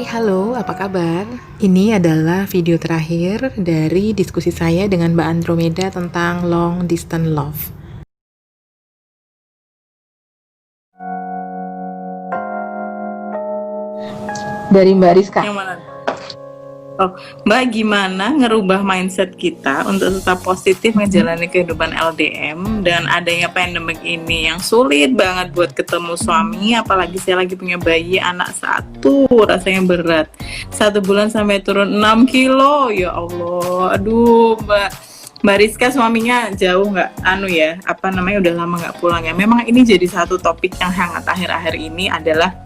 Hai, halo, apa kabar? Ini adalah video terakhir dari diskusi saya dengan Mbak Andromeda tentang long distance love. Dari Mbak Rizka. Yang mana? Oh, Mbak, gimana ngerubah mindset kita untuk tetap positif menjalani kehidupan LDM dan adanya pandemik ini yang sulit banget buat ketemu suami, apalagi saya lagi punya bayi anak 1, rasanya berat. 1 bulan sampai turun 6 kilo, ya Allah. Aduh, Mbak Rizka suaminya jauh nggak? Udah lama nggak pulang ya. Memang ini jadi satu topik yang hangat akhir-akhir ini adalah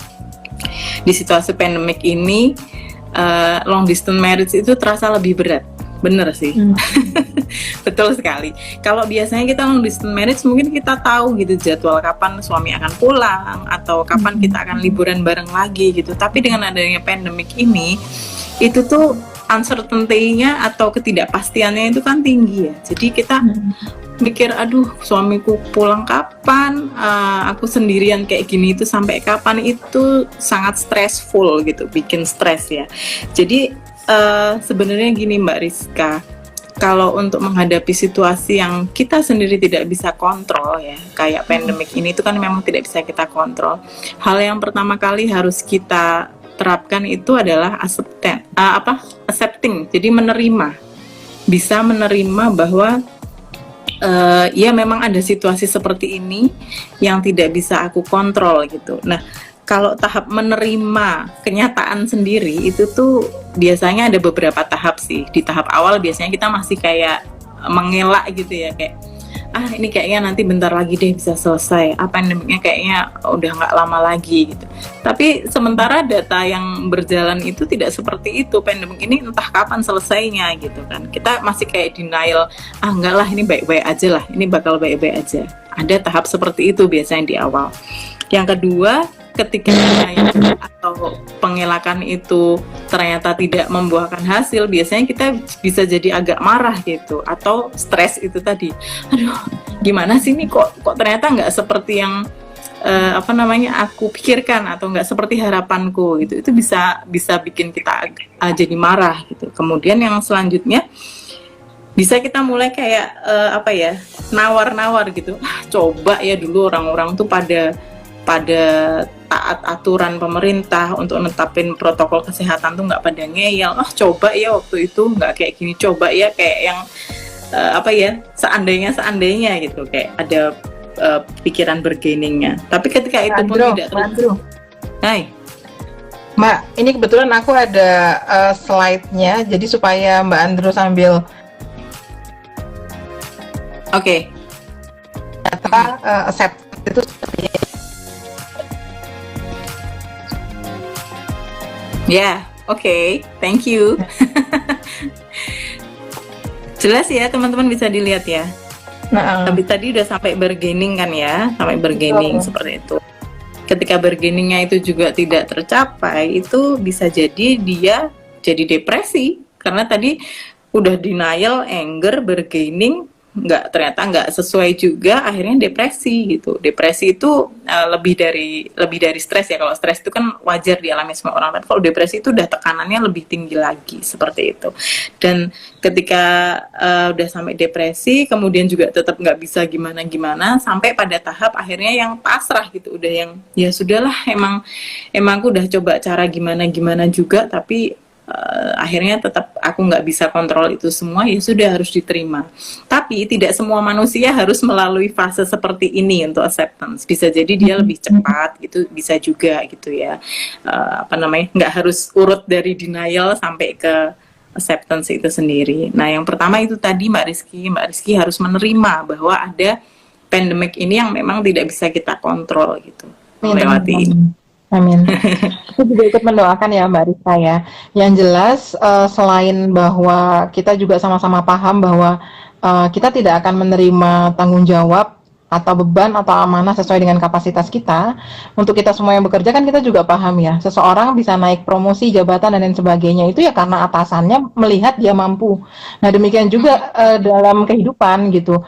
di situasi pandemik ini. Long distance marriage itu terasa lebih berat, bener sih. Betul sekali. Kalau biasanya kita long distance marriage mungkin kita tahu gitu jadwal kapan suami akan pulang atau kapan kita akan liburan bareng lagi gitu. Tapi dengan adanya pandemik ini, itu tuh uncertainty-nya atau ketidakpastiannya itu kan tinggi ya. Jadi kita mikir, aduh suamiku pulang kapan, aku sendirian kayak gini itu sampai kapan, itu sangat stressful gitu, bikin stres ya. Jadi sebenarnya gini Mbak Rizka, kalau untuk menghadapi situasi yang kita sendiri tidak bisa kontrol ya, kayak pandemik ini itu kan memang tidak bisa kita kontrol. Hal yang pertama kali harus kita terapkan itu adalah accepting, jadi bisa menerima bahwa ya memang ada situasi seperti ini yang tidak bisa aku kontrol gitu. Nah, kalau tahap menerima kenyataan sendiri itu tuh biasanya ada beberapa tahap sih. Di tahap awal biasanya kita masih kayak mengelak gitu ya, kayak ini kayaknya nanti bentar lagi deh bisa selesai, pandemiknya kayaknya udah nggak lama lagi gitu. Tapi sementara data yang berjalan itu tidak seperti itu. Pandemik ini entah kapan selesainya gitu kan. Kita masih kayak denial, enggak lah ini baik-baik aja lah, ini bakal baik-baik aja. Ada tahap seperti itu biasanya di awal. Yang kedua, ketika denial atau pengelakan itu ternyata tidak membuahkan hasil, biasanya kita bisa jadi agak marah gitu, atau stres itu tadi. Aduh, gimana sih ini kok ternyata nggak seperti yang aku pikirkan atau nggak seperti harapanku gitu. Itu bisa bikin kita jadi marah gitu. Kemudian yang selanjutnya bisa kita mulai kayak nawar-nawar gitu. Coba ya dulu orang-orang tuh pada taat aturan pemerintah untuk netapin protokol kesehatan tuh nggak pada ngeyel. Coba ya waktu itu nggak kayak gini, coba ya kayak yang seandainya gitu, kayak ada pikiran bergeningnya. Tapi ketika itu pun tidak terjadi. Hai Mbak, ini kebetulan aku ada slide-nya, jadi supaya Mbak Andro sambil accept itu seperti ini. Ya, oke, thank you. Jelas ya teman-teman, bisa dilihat ya. Tapi tadi udah sampai bargaining kan ya, seperti itu. Ketika bargainingnya itu juga tidak tercapai, itu bisa jadi dia jadi depresi karena tadi udah denial, anger, bargaining, ternyata nggak sesuai juga, akhirnya depresi gitu. Depresi itu lebih dari stres ya. Kalau stres itu kan wajar dialami semua orang, tapi kalau depresi itu udah tekanannya lebih tinggi lagi, seperti itu. Dan ketika udah sampai depresi, kemudian juga tetap nggak bisa gimana-gimana, sampai pada tahap akhirnya yang pasrah gitu, udah yang ya sudahlah, emang aku udah coba cara gimana-gimana juga, tapi akhirnya tetap aku nggak bisa kontrol itu semua, ya sudah, harus diterima. Tapi tidak semua manusia harus melalui fase seperti ini untuk acceptance. Bisa jadi dia lebih cepat gitu, bisa juga gitu ya, nggak harus urut dari denial sampai ke acceptance itu sendiri. Nah, yang pertama itu tadi Mbak Rizky harus menerima bahwa ada pandemik ini yang memang tidak bisa kita kontrol gitu, melewati ini. Amin. Aku juga ikut mendoakan ya Mbak Rizka ya. Yang jelas selain bahwa kita juga sama-sama paham bahwa kita tidak akan menerima tanggung jawab atau beban atau amanah sesuai dengan kapasitas kita. Untuk kita semua yang bekerja kan kita juga paham ya. Seseorang bisa naik promosi, jabatan dan lain sebagainya itu ya karena atasannya melihat dia mampu. Nah, demikian juga dalam kehidupan gitu.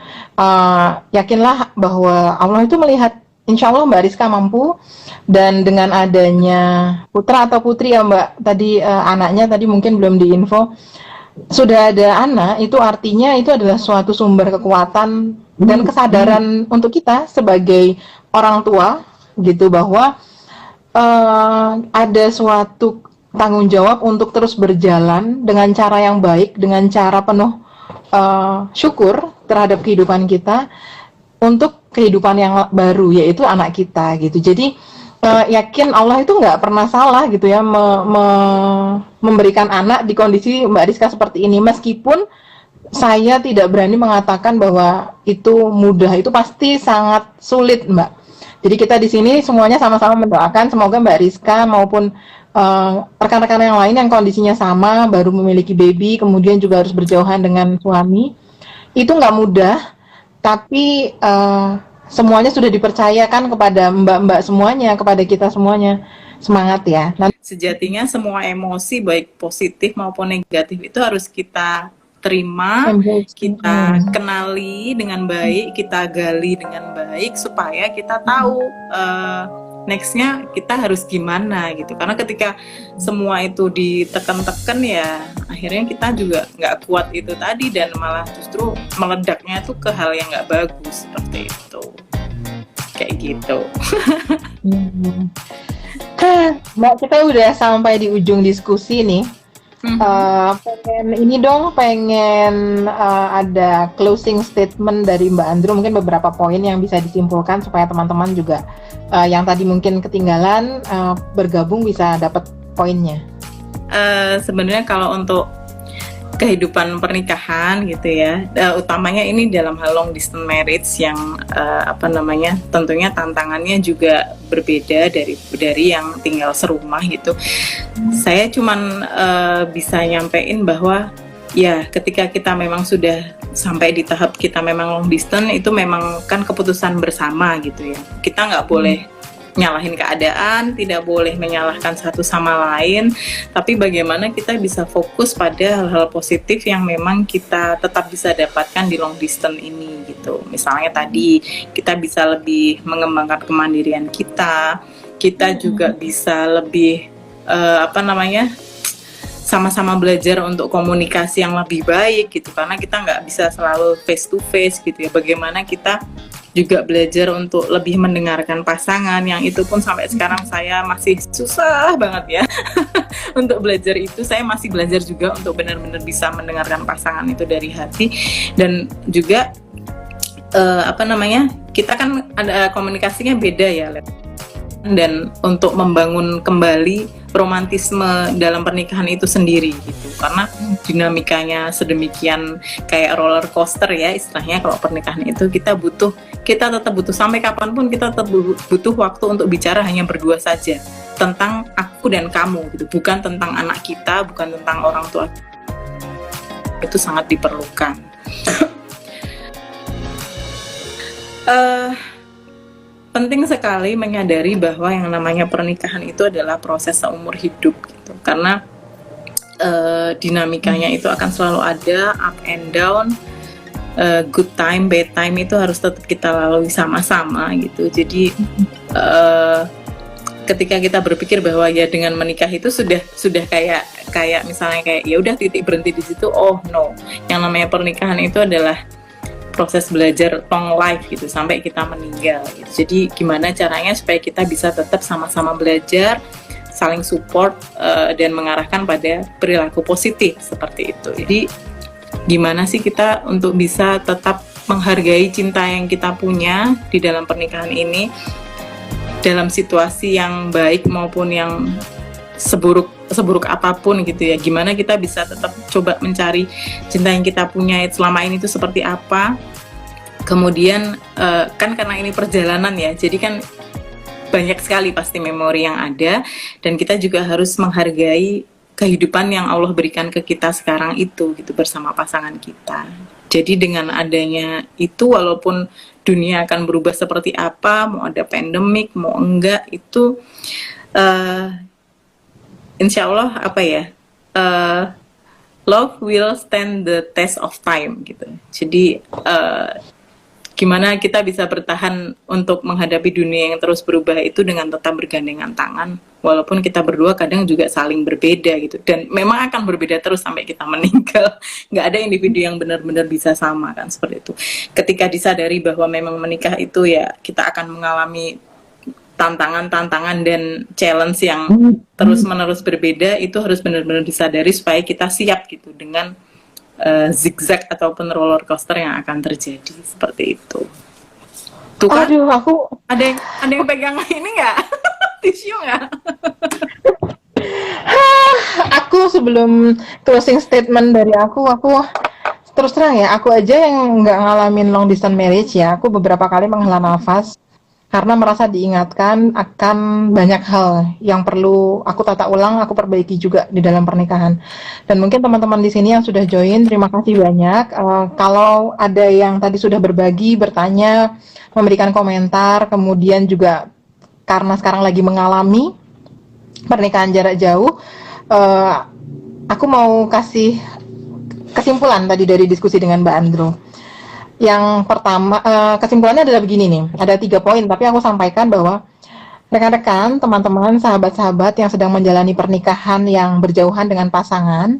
Yakinlah bahwa Allah itu melihat insya Allah Mbak Rizka mampu, dan dengan adanya putra atau putri ya Mbak, tadi anaknya tadi mungkin belum diinfo, sudah ada anak, itu artinya itu adalah suatu sumber kekuatan dan kesadaran untuk kita sebagai orang tua gitu, bahwa ada suatu tanggung jawab untuk terus berjalan dengan cara yang baik, dengan cara penuh syukur terhadap kehidupan kita untuk kehidupan yang baru, yaitu anak kita gitu. Jadi yakin Allah itu nggak pernah salah gitu ya, memberikan anak di kondisi Mbak Rizka seperti ini, meskipun saya tidak berani mengatakan bahwa itu mudah, itu pasti sangat sulit Mbak. Jadi kita di sini semuanya sama-sama mendoakan semoga Mbak Rizka maupun rekan-rekan yang lain yang kondisinya sama, baru memiliki baby, kemudian juga harus berjauhan dengan suami, itu nggak mudah, tapi semuanya sudah dipercayakan kepada mbak-mbak semuanya, kepada kita semuanya. Semangat ya. Sejatinya semua emosi baik positif maupun negatif itu harus kita terima, kita kenali dengan baik, kita gali dengan baik supaya kita tahu nextnya kita harus gimana gitu. Karena ketika semua itu ditekan-tekan ya akhirnya kita juga nggak kuat itu tadi, dan malah justru meledaknya tuh ke hal yang nggak bagus seperti itu, kayak gitu. Mbak, kita udah sampai di ujung diskusi nih. Pengen ada closing statement dari Mbak Andrew, mungkin beberapa poin yang bisa disimpulkan supaya teman-teman juga yang tadi mungkin ketinggalan bergabung bisa dapat poinnya. Sebenarnya kalau untuk kehidupan pernikahan gitu ya, utamanya ini dalam hal long distance marriage yang tentunya tantangannya juga berbeda dari yang tinggal serumah gitu. Saya cuman bisa nyampein bahwa ya ketika kita memang sudah sampai di tahap kita memang long distance, itu memang kan keputusan bersama gitu ya. Kita nggak boleh nyalahin keadaan, tidak boleh menyalahkan satu sama lain, tapi bagaimana kita bisa fokus pada hal-hal positif yang memang kita tetap bisa dapatkan di long distance ini gitu. Misalnya tadi kita bisa lebih mengembangkan kemandirian kita juga bisa lebih sama-sama belajar untuk komunikasi yang lebih baik gitu, karena kita nggak bisa selalu face to face gitu ya. Bagaimana kita juga belajar untuk lebih mendengarkan pasangan, yang itu pun sampai sekarang saya masih susah banget ya untuk belajar itu. Saya masih belajar juga untuk benar-benar bisa mendengarkan pasangan itu dari hati, dan juga kita kan ada komunikasinya beda ya, dan untuk membangun kembali romantisme dalam pernikahan itu sendiri gitu, karena dinamikanya sedemikian kayak roller coaster ya istilahnya. Kalau pernikahan itu kita tetap butuh sampai kapanpun kita tetap butuh waktu untuk bicara hanya berdua saja tentang aku dan kamu gitu, bukan tentang anak kita, bukan tentang orang tua. Itu sangat diperlukan. Penting sekali menyadari bahwa yang namanya pernikahan itu adalah proses seumur hidup gitu, karena dinamikanya itu akan selalu ada up and down, good time, bad time itu harus tetap kita lalui sama-sama gitu. Jadi ketika kita berpikir bahwa ya dengan menikah itu sudah kayak misalnya kayak ya udah titik berhenti di situ, oh no, yang namanya pernikahan itu adalah proses belajar long life gitu sampai kita meninggal gitu. Jadi gimana caranya supaya kita bisa tetap sama-sama belajar, saling support dan mengarahkan pada perilaku positif seperti itu. Jadi gimana sih kita untuk bisa tetap menghargai cinta yang kita punya di dalam pernikahan ini, dalam situasi yang baik maupun yang seburuk apapun gitu ya. Gimana kita bisa tetap coba mencari cinta yang kita punya selama ini itu seperti apa. Kemudian kan karena ini perjalanan ya, jadi kan banyak sekali pasti memori yang ada, dan kita juga harus menghargai kehidupan yang Allah berikan ke kita sekarang itu gitu bersama pasangan kita. Jadi dengan adanya itu, walaupun dunia akan berubah seperti apa, mau ada pandemik mau enggak, itu insya Allah love will stand the test of time gitu. Jadi gimana kita bisa bertahan untuk menghadapi dunia yang terus berubah itu dengan tetap bergandengan tangan, walaupun kita berdua kadang juga saling berbeda gitu, dan memang akan berbeda terus sampai kita meninggal. Nggak ada individu yang benar-benar bisa sama kan, seperti itu. Ketika disadari bahwa memang menikah itu ya kita akan mengalami tantangan-tantangan dan challenge yang terus-menerus berbeda, itu harus benar-benar disadari supaya kita siap gitu dengan zigzag ataupun roller coaster yang akan terjadi seperti itu. Tuh kan? Aduh, aku Ada yang pegang ini nggak? Tisu nggak? aku sebelum closing statement dari aku terus terang ya, aku aja yang nggak ngalamin long distance marriage ya, aku beberapa kali menghela nafas karena merasa diingatkan akan banyak hal yang perlu aku tata ulang, aku perbaiki juga di dalam pernikahan. Dan mungkin teman-teman di sini yang sudah join, terima kasih banyak. Kalau ada yang tadi sudah berbagi, bertanya, memberikan komentar, kemudian juga karena sekarang lagi mengalami pernikahan jarak jauh, aku mau kasih kesimpulan tadi dari diskusi dengan Mbak Andro. Yang pertama, kesimpulannya adalah begini nih, ada 3 poin, tapi aku sampaikan bahwa rekan-rekan, teman-teman, sahabat-sahabat yang sedang menjalani pernikahan yang berjauhan dengan pasangan,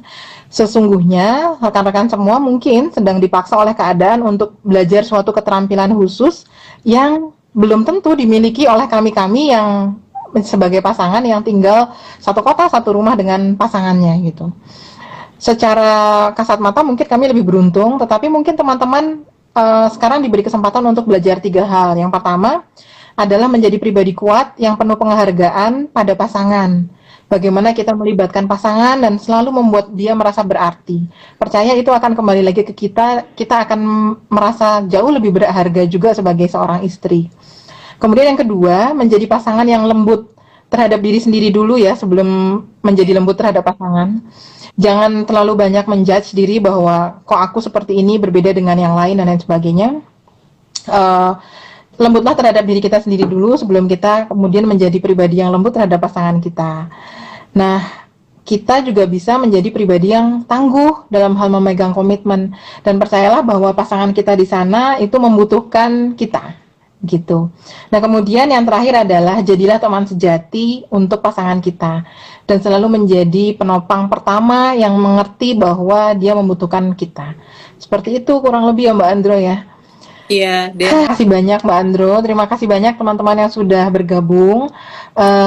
sesungguhnya rekan-rekan semua mungkin sedang dipaksa oleh keadaan untuk belajar suatu keterampilan khusus yang belum tentu dimiliki oleh kami-kami yang sebagai pasangan yang tinggal satu kota, satu rumah dengan pasangannya gitu. Secara kasat mata mungkin kami lebih beruntung, tetapi mungkin teman-teman sekarang diberi kesempatan untuk belajar 3 hal. Yang pertama adalah menjadi pribadi kuat yang penuh penghargaan pada pasangan. Bagaimana kita melibatkan pasangan dan selalu membuat dia merasa berarti. Percaya itu akan kembali lagi ke kita akan merasa jauh lebih berharga juga sebagai seorang istri. Kemudian yang kedua, menjadi pasangan yang lembut terhadap diri sendiri dulu ya, sebelum menjadi lembut terhadap pasangan. Jangan terlalu banyak menjudge diri bahwa kok aku seperti ini berbeda dengan yang lain dan lain sebagainya. Lembutlah terhadap diri kita sendiri dulu sebelum kita kemudian menjadi pribadi yang lembut terhadap pasangan kita. Nah, kita juga bisa menjadi pribadi yang tangguh dalam hal memegang komitmen, dan percayalah bahwa pasangan kita di sana itu membutuhkan kita. Gitu. Nah, kemudian yang terakhir adalah jadilah teman sejati untuk pasangan kita dan selalu menjadi penopang pertama yang mengerti bahwa dia membutuhkan kita. Seperti itu kurang lebih ya Mbak Andro ya. Iya, Terima kasih banyak Mbak Andro, terima kasih banyak teman-teman yang sudah bergabung.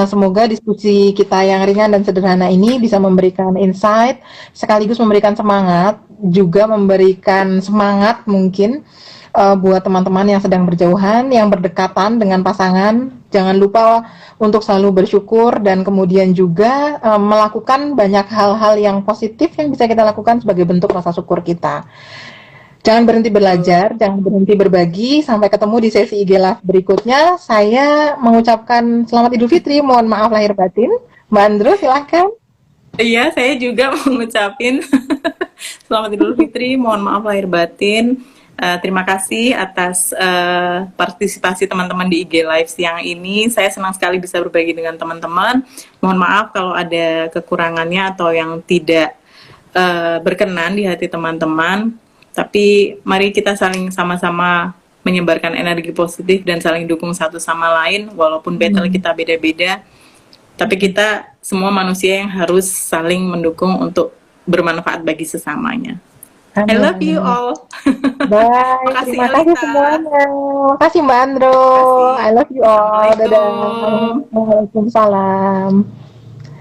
Semoga diskusi kita yang ringan dan sederhana ini bisa memberikan insight, sekaligus memberikan semangat, juga memberikan semangat mungkin buat teman-teman yang sedang berjauhan, yang berdekatan dengan pasangan. Jangan lupa untuk selalu bersyukur dan kemudian juga melakukan banyak hal-hal yang positif yang bisa kita lakukan sebagai bentuk rasa syukur kita. Jangan berhenti belajar, jangan berhenti berbagi. Sampai ketemu di sesi IG Live berikutnya. Saya mengucapkan selamat Idul Fitri, mohon maaf lahir batin. Mbak Andro, silahkan. Iya, saya juga mengucapin selamat Idul Fitri, mohon maaf lahir batin. Terima kasih atas partisipasi teman-teman di IG Live siang ini. Saya senang sekali bisa berbagi dengan teman-teman. Mohon maaf kalau ada kekurangannya atau yang tidak berkenan di hati teman-teman. Tapi mari kita saling sama-sama menyebarkan energi positif dan saling dukung satu sama lain. Walaupun battle kita beda-beda, tapi kita semua manusia yang harus saling mendukung untuk bermanfaat bagi sesamanya. I love you all. Bye. Terima kasih semuanya. Makasih Mbak Andro. I love you all. Dadah. Waalaikumsalam.